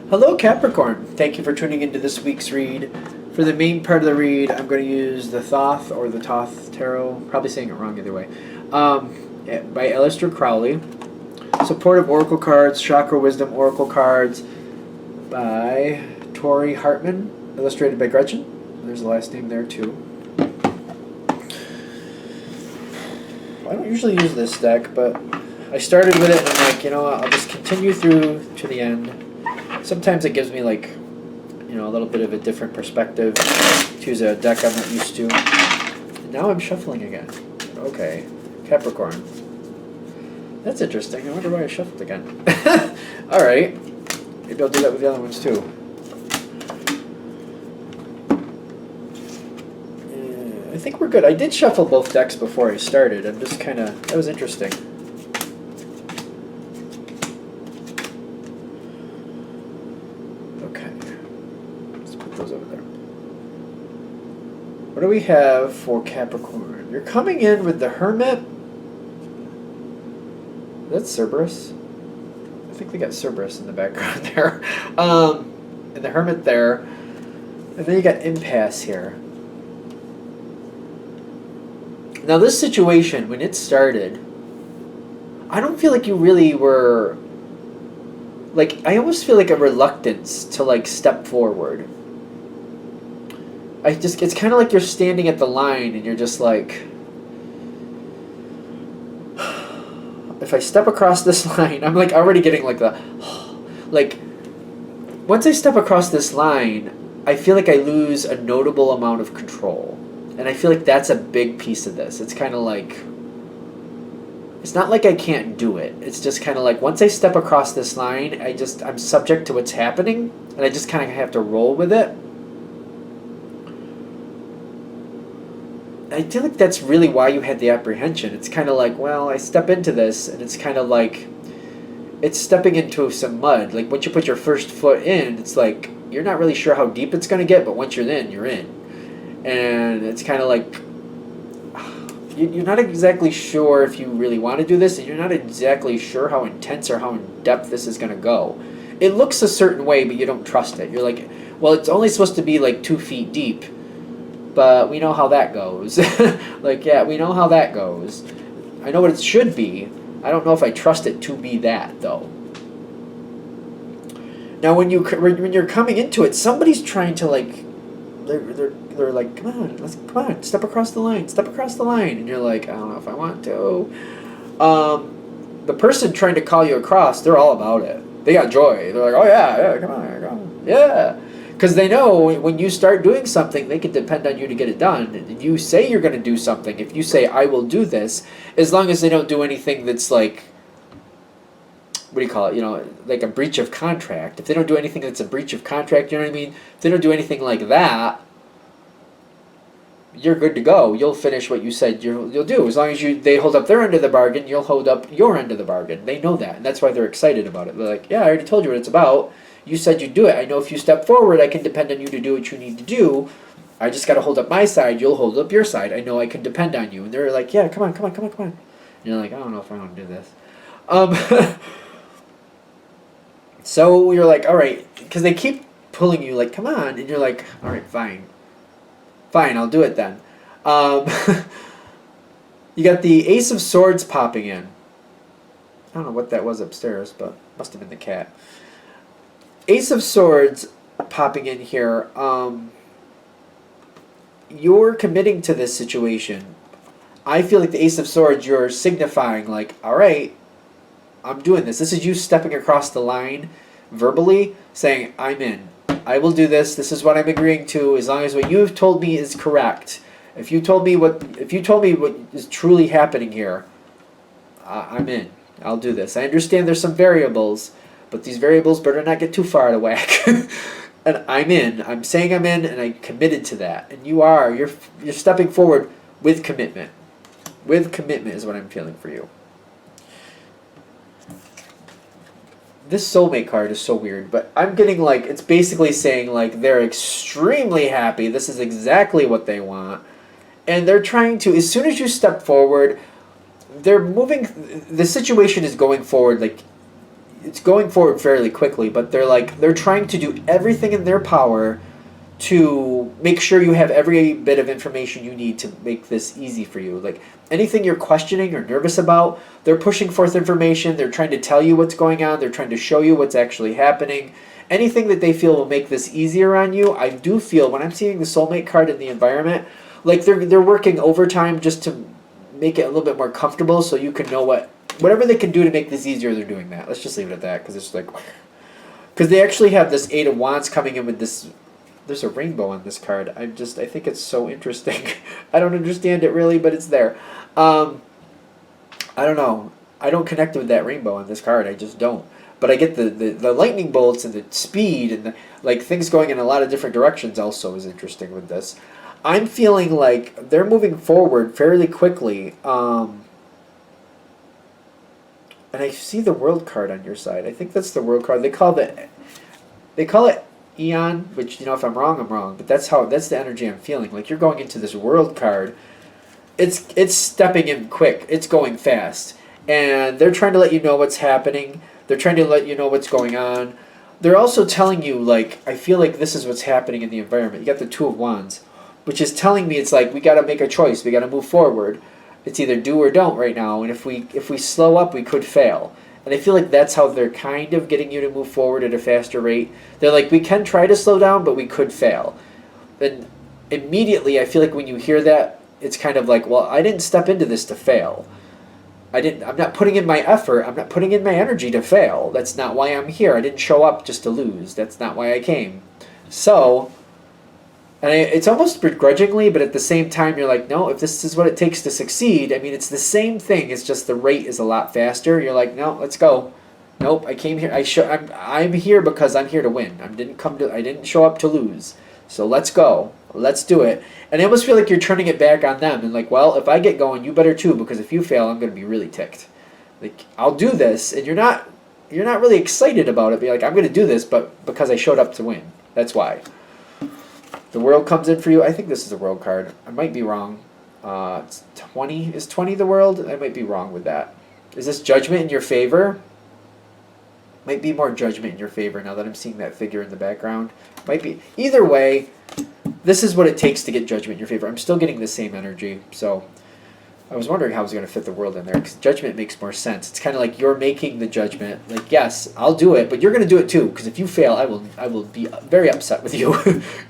Hello, Capricorn. Thank you for tuning into this week's read. For the main part of the read, I'm going to use the Thoth or the Thoth Tarot, probably saying it wrong either way, by Aleister Crowley. Supportive Oracle cards, Chakra Wisdom Oracle cards by Tori Hartman, illustrated by Gretchen. There's the last name there too. I don't usually use this deck, but I started with it and I'm like, you know what, I'll just continue through to the end. Sometimes it gives me like, you know, a little bit of a different perspective to use a deck I'm not used to. And now I'm shuffling again. Okay, Capricorn. That's interesting. I wonder why I shuffled again. Alright. Maybe I'll do that with the other ones too. I think we're good. I did shuffle both decks before I started. I'm just kind of... That was interesting. Okay. Let's put those over there. What do we have for Capricorn? You're coming in with the Hermit. That's Cerberus. I think they got Cerberus in the background there. And the Hermit there. And then you got Impasse here. Now this situation, when it started, I don't feel like you really were... Like, I almost feel like a reluctance to, like, step forward. It's kind of like you're standing at the line and you're just like... If I step across this line, I'm like already getting like the... Like, once I step across this line, I feel like I lose a notable amount of control. And I feel like that's a big piece of this. It's kind of like... It's not like I can't do it. It's just kind of like once I step across this line, I'm subject to what's happening. And I just kind of have to roll with it. I feel like that's really why you had the apprehension. It's kind of like, well, I step into this, and it's kind of like... It's stepping into some mud. Like, once you put your first foot in, it's like, you're not really sure how deep it's going to get, but once you're in, you're in. And it's kind of like... You're not exactly sure if you really want to do this, and you're not exactly sure how intense or how in depth this is going to go. It looks a certain way, but you don't trust it. You're like, well, it's only supposed to be like 2 feet deep, but we know how that goes. Like, yeah, we know how that goes. I know what it should be. I don't know if I trust it to be that, though. Now, when you're coming into it, somebody's trying to, like, they're like, come on, step across the line, and you're like, I don't know if I want to. The person trying to call you across, they're all about it. They got joy. They're like, oh yeah, come on, yeah, because they know when you start doing something, they can depend on you to get it done. And you say you're going to do something. If you say I will do this, as long as they don't do anything that's like, what do you call it? You know, like a breach of contract. If they don't do anything that's a breach of contract, you know what I mean? If they don't do anything like that, you're good to go. You'll finish what you said you'll do. As long as they hold up their end of the bargain, you'll hold up your end of the bargain. They know that, and that's why they're excited about it. They're like, yeah, I already told you what it's about. You said you'd do it. I know if you step forward, I can depend on you to do what you need to do. I just got to hold up my side. You'll hold up your side. I know I can depend on you. And they're like, yeah, come on. And you're like, I don't know if I want to do this. So you're like, all right, because they keep pulling you like, come on, and you're like, all right, fine, I'll do it then. You got the Ace of Swords popping in. I don't know what that was upstairs, but must have been the cat. Ace of Swords popping in here. You're committing to this situation. I feel like the Ace of Swords, you're signifying like, all right, I'm doing this. This is you stepping across the line verbally, saying, I'm in. I will do this. This is what I'm agreeing to, as long as what you have told me is correct. If you told me what is truly happening here, I'm in. I'll do this. I understand there's some variables, but these variables better not get too far out of whack. And I'm in. I'm saying I'm in, and I'm committed to that. And you're stepping forward with commitment. With commitment is what I'm feeling for you. This soulmate card is so weird, but I'm getting like, it's basically saying like they're extremely happy. This is exactly what they want. And they're trying to, as soon as you step forward, they're moving, the situation is going forward like it's going forward fairly quickly, but they're trying to do everything in their power to make sure you have every bit of information you need to make this easy for you. Like anything you're questioning or nervous about, they're pushing forth information, they're trying to tell you what's going on, they're trying to show you what's actually happening. Anything that they feel will make this easier on you, I do feel when I'm seeing the soulmate card in the environment, like they're working overtime just to make it a little bit more comfortable so you can know whatever they can do to make this easier, they're doing that. Let's just leave it at that, because it's like, because they actually have this Eight of Wands coming in with this. There's a rainbow on this card. I think it's so interesting. I don't understand it really, but it's there. I don't know. I don't connect with that rainbow on this card. I just don't. But I get the lightning bolts and the speed and like things going in a lot of different directions also is interesting with this. I'm feeling like they're moving forward fairly quickly. And I see the World card on your side. I think that's the World card. They call it Eon, which, if I'm wrong, I'm wrong. But that's the energy I'm feeling. Like you're going into this World card. It's stepping in quick. It's going fast. And they're trying to let you know what's happening. They're trying to let you know what's going on. They're also telling you, like, I feel like this is what's happening in the environment. You got the Two of Wands, which is telling me it's like we got to make a choice. We got to move forward. It's either do or don't right now. And if we slow up, we could fail. And I feel like that's how they're kind of getting you to move forward at a faster rate. They're like, we can try to slow down, but we could fail. And immediately, I feel like when you hear that, it's kind of like, well, I didn't step into this to fail. I'm not putting in my effort. I'm not putting in my energy to fail. That's not why I'm here. I didn't show up just to lose. That's not why I came. So, it's almost begrudgingly, but at the same time, you're like, no, if this is what it takes to succeed, I mean, it's the same thing. It's just the rate is a lot faster. You're like, no, let's go. Nope, I came here. I'm here because I'm here to win. I didn't show up to lose. So let's go. Let's do it. And I almost feel like you're turning it back on them and like, well, if I get going, you better too, because if you fail, I'm going to be really ticked. Like, I'll do this, and you're not really excited about it. Be like, I'm going to do this, but because I showed up to win. That's why. The World comes in for you. I think this is a World card. I might be wrong. It's 20. Is 20 the World? I might be wrong with that. Is this Judgment in your favor? Might be more Judgment in your favor now that I'm seeing that figure in the background. Might be. Either way, this is what it takes to get Judgment in your favor. I'm still getting the same energy. So I was wondering how I was going to fit the World in there, because Judgment makes more sense. It's kind of like you're making the judgment. Like, yes, I'll do it, but you're going to do it too, because if you fail, I will be very upset with you.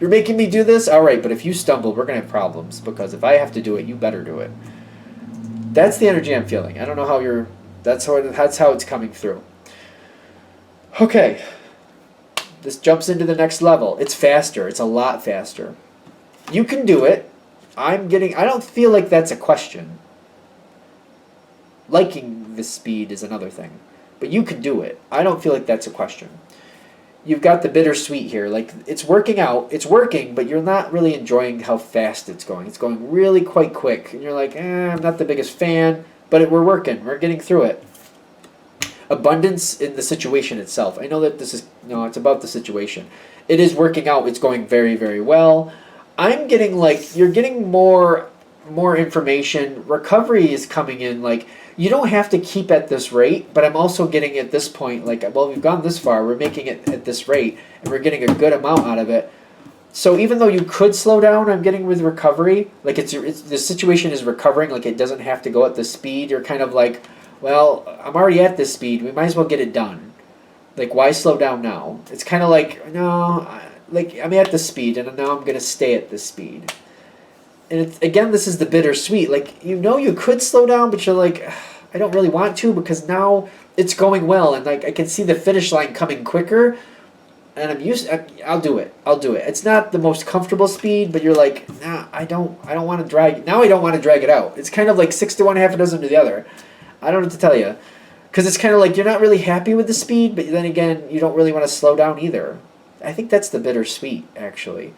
You're making me do this? All right, but if you stumble, we're going to have problems, because if I have to do it, you better do it. That's the energy I'm feeling. I don't know how you're... That's how it's coming through. Okay. This jumps into the next level. It's faster. It's a lot faster. You can do it. I don't feel like that's a question. Liking the speed is another thing. But you can do it. I don't feel like that's a question. You've got the bittersweet here. Like, it's working out. It's working, but you're not really enjoying how fast it's going. It's going really quite quick. And you're like, I'm not the biggest fan, but we're working. We're getting through it. Abundance in the situation itself. I know that it's about the situation. It is working out. It's going very, very well. I'm getting you're getting more information. Recovery is coming in. Like, you don't have to keep at this rate, but I'm also getting at this point, well, we've gone this far. We're making it at this rate, and we're getting a good amount out of it. So even though you could slow down, I'm getting with recovery. Like, the situation is recovering. Like, it doesn't have to go at the speed. You're kind of like, well, I'm already at this speed. We might as well get it done. Like, why slow down now? It's kind of like, no, I'm at this speed, and now I'm going to stay at this speed. And again, this is the bittersweet. Like, you could slow down, but you're like, I don't really want to, because now it's going well, and like I can see the finish line coming quicker, and I'll do it. It's not the most comfortable speed, but you're like, nah, I don't want to drag. Now I don't want to drag it out. It's kind of like 6 to 1, half a dozen to the other. I don't know what to tell you, because it's kind of like you're not really happy with the speed, but then again, you don't really want to slow down either. I think that's the bittersweet, actually.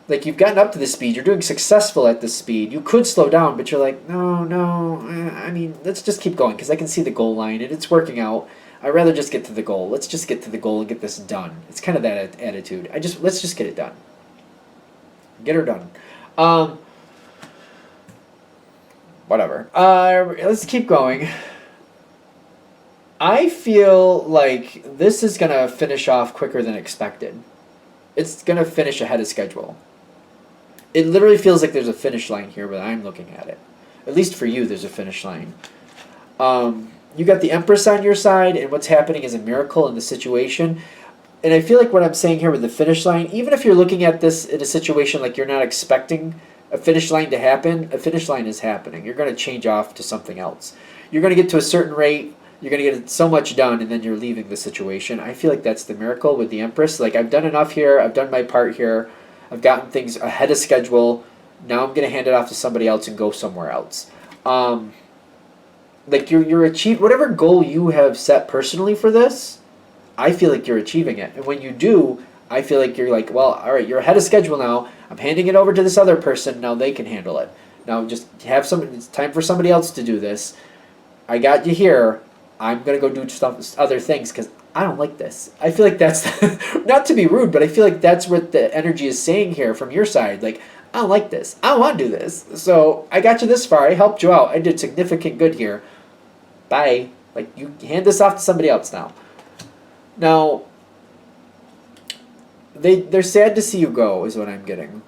Like, you've gotten up to the speed. You're doing successful at this speed. You could slow down, but you're like, no. I mean, let's just keep going, because I can see the goal line, and it's working out. I'd rather just get to the goal. Let's just get to the goal and get this done. It's kind of that attitude. Let's just get it done. Get her done. Whatever. Let's keep going. I feel like this is going to finish off quicker than expected. It's going to finish ahead of schedule. It literally feels like there's a finish line here, but I'm looking at it. At least for you, there's a finish line. You got the Empress on your side, and what's happening is a miracle in the situation. And I feel like what I'm saying here with the finish line, even if you're looking at this in a situation like you're not expecting a finish line to happen, a finish line is happening. You're going to change off to something else. You're going to get to a certain rate, you're going to get so much done, and then you're leaving the situation. I feel like that's the miracle with the Empress. Like, I've done enough here, I've done my part here, I've gotten things ahead of schedule. Now I'm going to hand it off to somebody else and go somewhere else. Like, you're achieve whatever goal you have set personally for this, I feel like you're achieving it. And when you do, I feel like you're like, well, all right, you're ahead of schedule now. I'm handing it over to this other person. Now they can handle it. Now just have it's time for somebody else to do this. I got you here. I'm going to go do other things because I don't like this. I feel like that's, not to be rude, but I feel like that's what the energy is saying here from your side. Like, I don't like this. I don't want to do this. So I got you this far. I helped you out. I did significant good here. Bye. Like, you hand this off to somebody else now. Now, they're sad to see you go, is what I'm getting.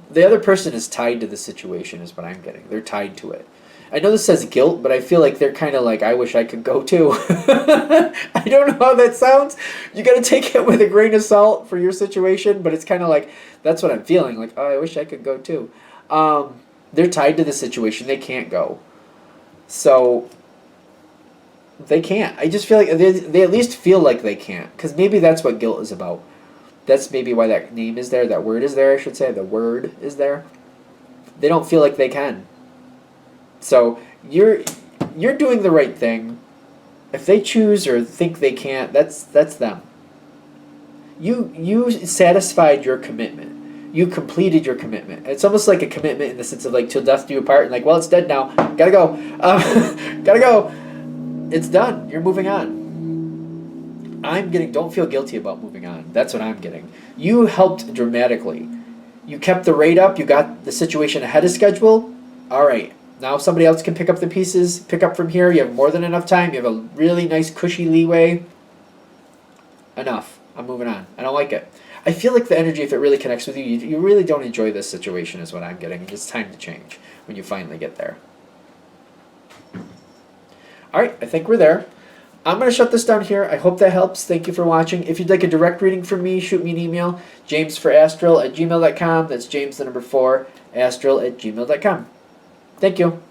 The other person is tied to the situation, is what I'm getting. They're tied to it. I know this says guilt, but I feel like they're kind of like, I wish I could go too. I don't know how that sounds. You got to take it with a grain of salt for your situation, but it's kind of like, that's what I'm feeling. Like, oh, I wish I could go too. They're tied to the situation. They can't go. So they can't. I just feel like they at least feel like they can't, because maybe that's what guilt is about. That's maybe why that name is there, that word is there, I should say. The word is there. They don't feel like they can. So you're doing the right thing. If they choose or think they can't, that's them. You satisfied your commitment. You completed your commitment. It's almost like a commitment in the sense of like, till death do you part, and like, well, it's dead now. Gotta go. Gotta go. It's done. You're moving on. Don't feel guilty about moving on. That's what I'm getting. You helped dramatically. You kept the rate up. You got the situation ahead of schedule. All right. Now somebody else can pick up the pieces, pick up from here. You have more than enough time. You have a really nice cushy leeway. Enough. I'm moving on. I don't like it. I feel like the energy, if it really connects with you, you really don't enjoy this situation is what I'm getting. It's time to change when you finally get there. All right. I think we're there. I'm going to shut this down here. I hope that helps. Thank you for watching. If you'd like a direct reading from me, shoot me an email, jamesforastral@gmail.com. That's James, the number 4, astral@gmail.com. Thank you.